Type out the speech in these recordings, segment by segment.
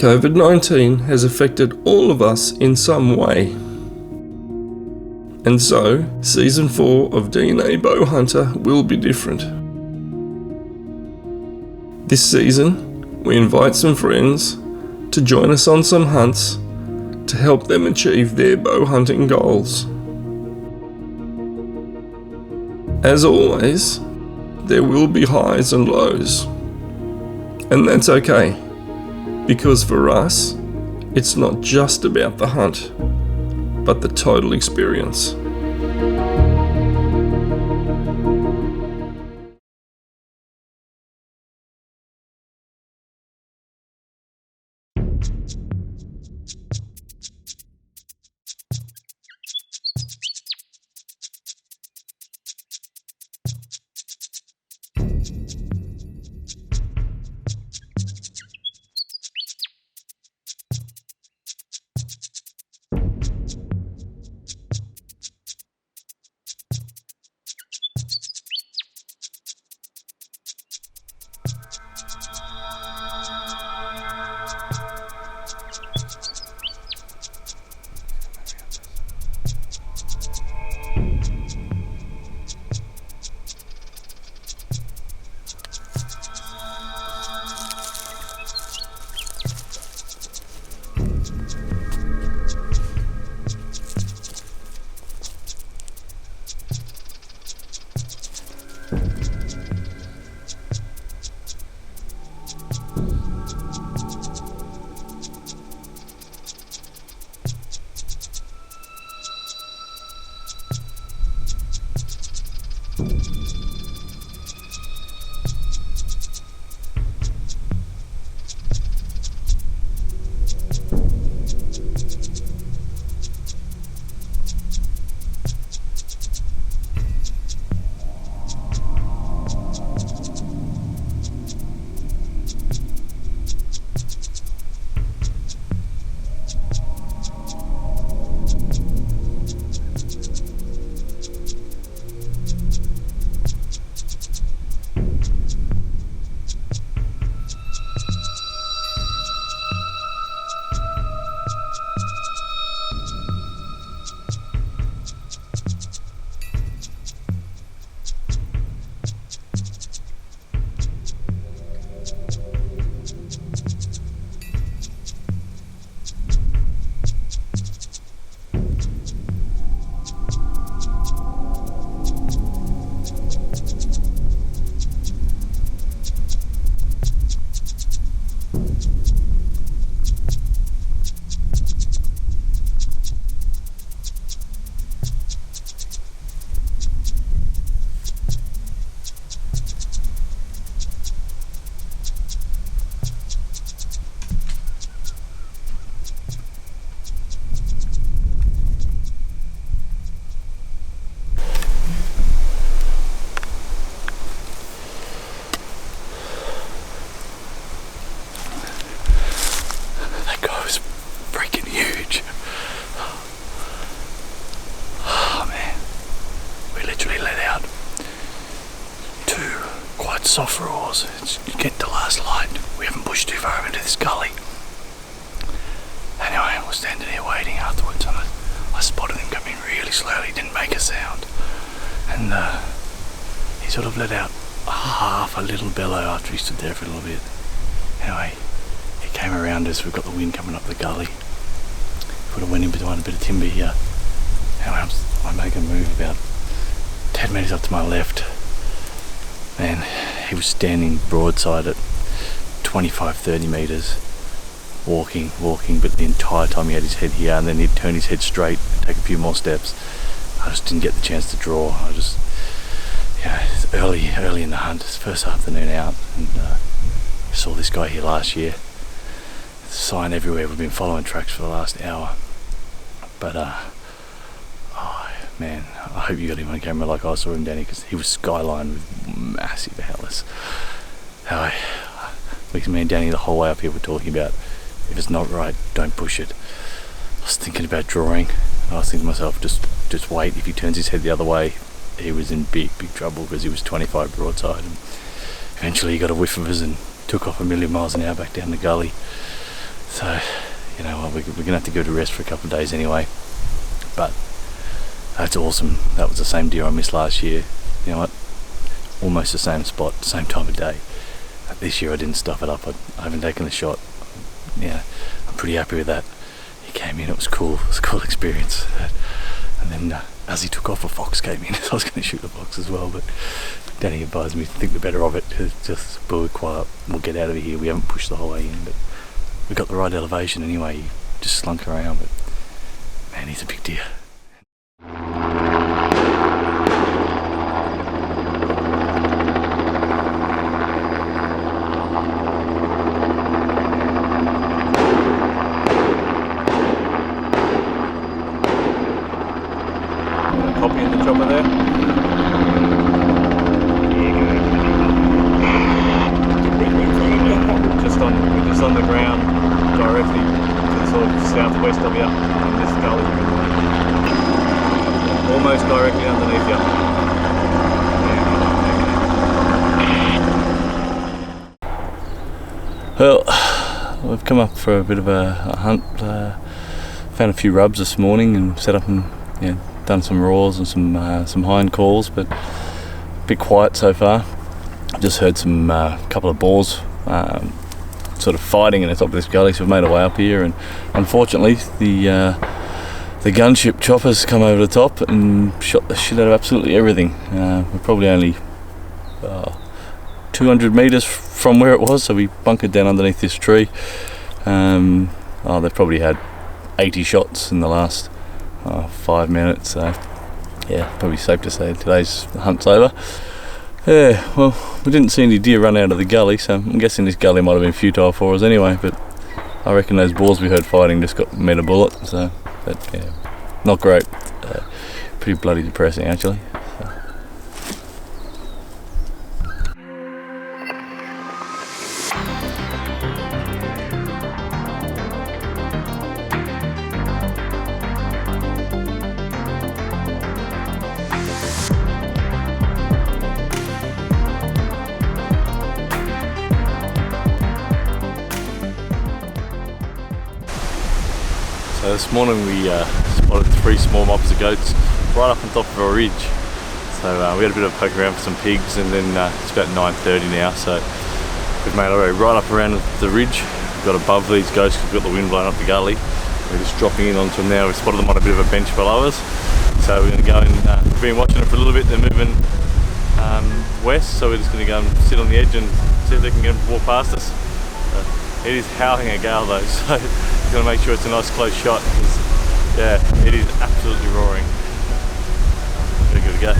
COVID-19 has affected all of us in some way. And so, Season 4 of DNA Bowhunter will be different. This season, we invite some friends to join us on some hunts to help them achieve their bow hunting goals. As always, there will be highs and lows. And that's okay, because for us, it's not just about the hunt, but the total experience. Soft roars. You get the last light. We haven't pushed too far into this gully. Anyway, I was standing here waiting afterwards, and I spotted him coming really slowly. Didn't make a sound, and he sort of let out half a little bellow after he stood there for a little bit. Anyway, he came around us. We've got the wind coming up the gully. Would have went in behind a bit of timber here. Anyway, I make a move about 10 metres up to my left. And he was standing broadside at 25-30 metres, walking, but the entire time he had his head here, and then he'd turn his head straight and take a few more steps. I just didn't get the chance to draw. It's early in the hunt. It's first afternoon out, and I saw this guy here last year. There's a sign everywhere. We've been following tracks for the last hour. But, man, I hope you got him on camera like I saw him, Danny, because he was skyline with massive howlers. Me and Danny the whole way up here were talking about, if it's not right, don't push it. I was thinking about drawing. I was thinking to myself, just wait. If he turns his head the other way, he was in big trouble, because he was 25 broadside. And eventually he got a whiff of us and took off a million miles an hour back down the gully. So, you know, we're going to have to go to rest for a couple of days anyway. But that's awesome. That was the same deer I missed last year. You know what? Almost the same spot, same time of day. This year I didn't stuff it up. I haven't taken a shot. Yeah, I'm pretty happy with that. He came in, it was cool. It was a cool experience. And then as he took off, a fox came in. So I was going to shoot the fox as well, but Danny advised me to think the better of it. Just be quiet. We'll get out of here. We haven't pushed the whole way in, but we got the right elevation anyway. He just slunk around, but man, he's a big deer. Copy in the chopper there. We're just on the ground directly to the sort of southwest of you in this gully. Almost directly underneath you. Well, we've come up for a bit of a hunt. Found a few rubs this morning and set up and done some roars and some hind calls, but a bit quiet so far. I've just heard some couple of boars sort of fighting in the top of this gully, so we've made our way up here, and unfortunately the gunship choppers come over the top and shot the shit out of absolutely everything. We're probably only 200 metres from where it was, so we bunkered down underneath this tree. They've probably had 80 shots in the last 5 minutes, so yeah, probably safe to say today's hunt's over. Yeah, well, we didn't see any deer run out of the gully, so I'm guessing this gully might have been futile for us anyway, but I reckon those boars we heard fighting just got met a bullet, so, but yeah, not great. Pretty bloody depressing actually. So this morning we spotted 3 small mobs of goats right up on top of a ridge. So we had a bit of a poke around for some pigs, and then it's about 9:30 now, so we've made our way right up around the ridge. We've got above these goats because we've got the wind blowing up the gully. We're just dropping in onto them now. We've spotted them on a bit of a bench below us. So we're going to go and we've been watching them for a little bit. They're moving west, so we're just going to go and sit on the edge and see if they can get them to walk past us. It is howling a gale though, so we're going to make sure it's a nice close shot, because yeah, it is absolutely roaring. Very good to go.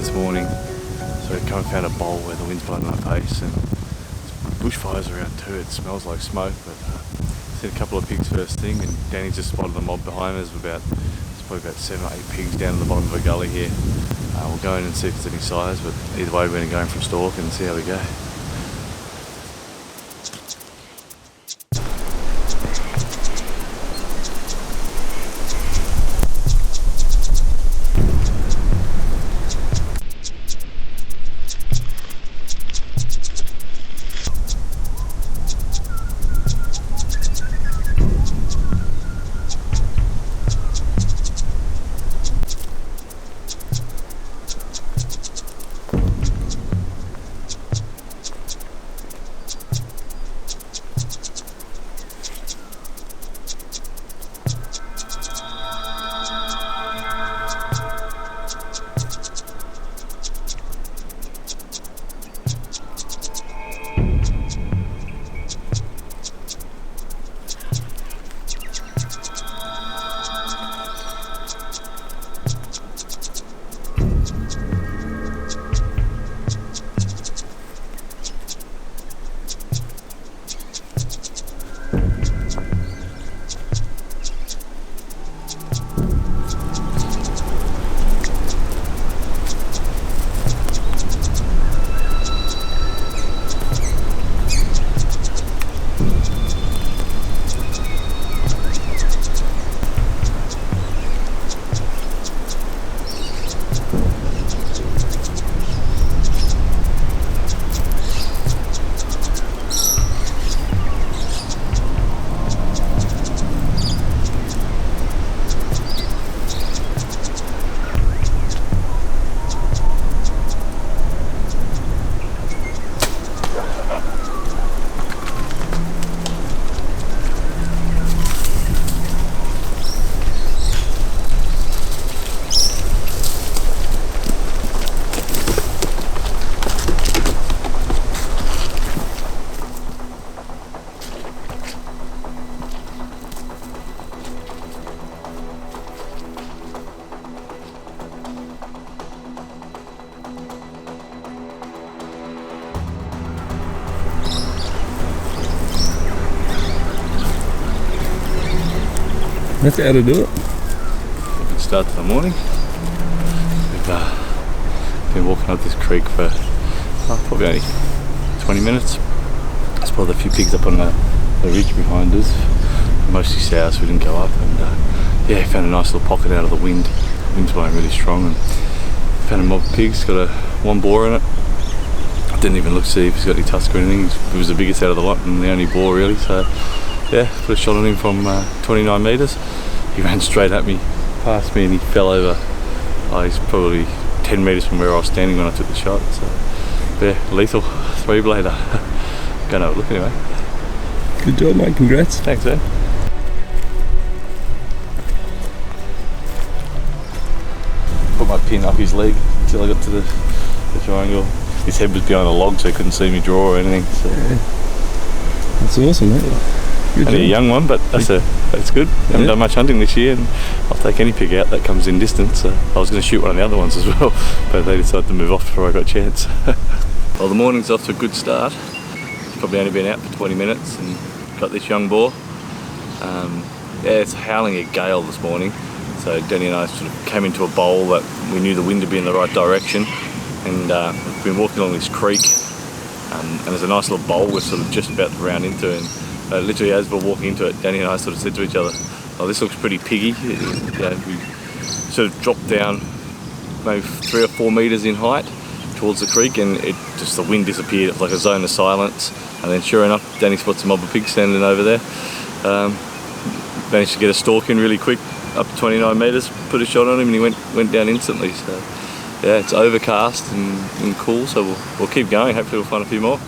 this morning, so we kind of found a bowl where the wind's blowing at pace, and bushfires around too. It smells like smoke, but seen a couple of pigs first thing, and Danny just spotted the mob behind us. It's probably about 7 or 8 pigs down at the bottom of a gully here. We'll go in and see if there's any size, but either way we're going to go in for a stalk and see how we go. That's how to do it. Good start to the morning. We've been walking up this creek for probably only 20 minutes. I spotted a few pigs up on the ridge behind us, mostly south, so we didn't go up, and yeah, found a nice little pocket out of the wind. The wind's blowing really strong, and found a mob of pigs. Got one boar in it. Didn't even look to see if he's got any tusk or anything. He was the biggest out of the lot and the only boar really, so yeah, put a shot on him from 29 metres. He ran straight at me, past me, and he fell over. He's probably 10 metres from where I was standing when I took the shot. So yeah, lethal 3-blader. Go have a look anyway. Good job, mate. Congrats. Thanks, man. Put my pin up his leg until I got to the triangle. His head was behind a log, so he couldn't see me draw or anything. So. Yeah. That's awesome, mate. Good Only job. a young one, but that's good. Haven't done much hunting this year, and I'll take any pig out that comes in distance. So I was going to shoot one of the other ones as well, but they decided to move off before I got a chance. Well, the morning's off to a good start. It's probably only been out for 20 minutes and got this young boar. Yeah, it's howling a gale this morning, so Danny and I sort of came into a bowl that we knew the wind would be in the right direction, and we've been walking along this creek, and there's a nice little bowl we're sort of just about to round into, and literally as we're walking into it, Danny and I sort of said to each other, oh, this looks pretty piggy. We sort of dropped down maybe 3 or 4 metres in height towards the creek, and the wind disappeared. It was like a zone of silence, and then sure enough, Danny spots a mob of pigs standing over there. Managed to get a stalk in really quick, up to 29 metres, put a shot on him, and he went down instantly. So yeah, it's overcast and cool, so we'll keep going. Hopefully we'll find a few more.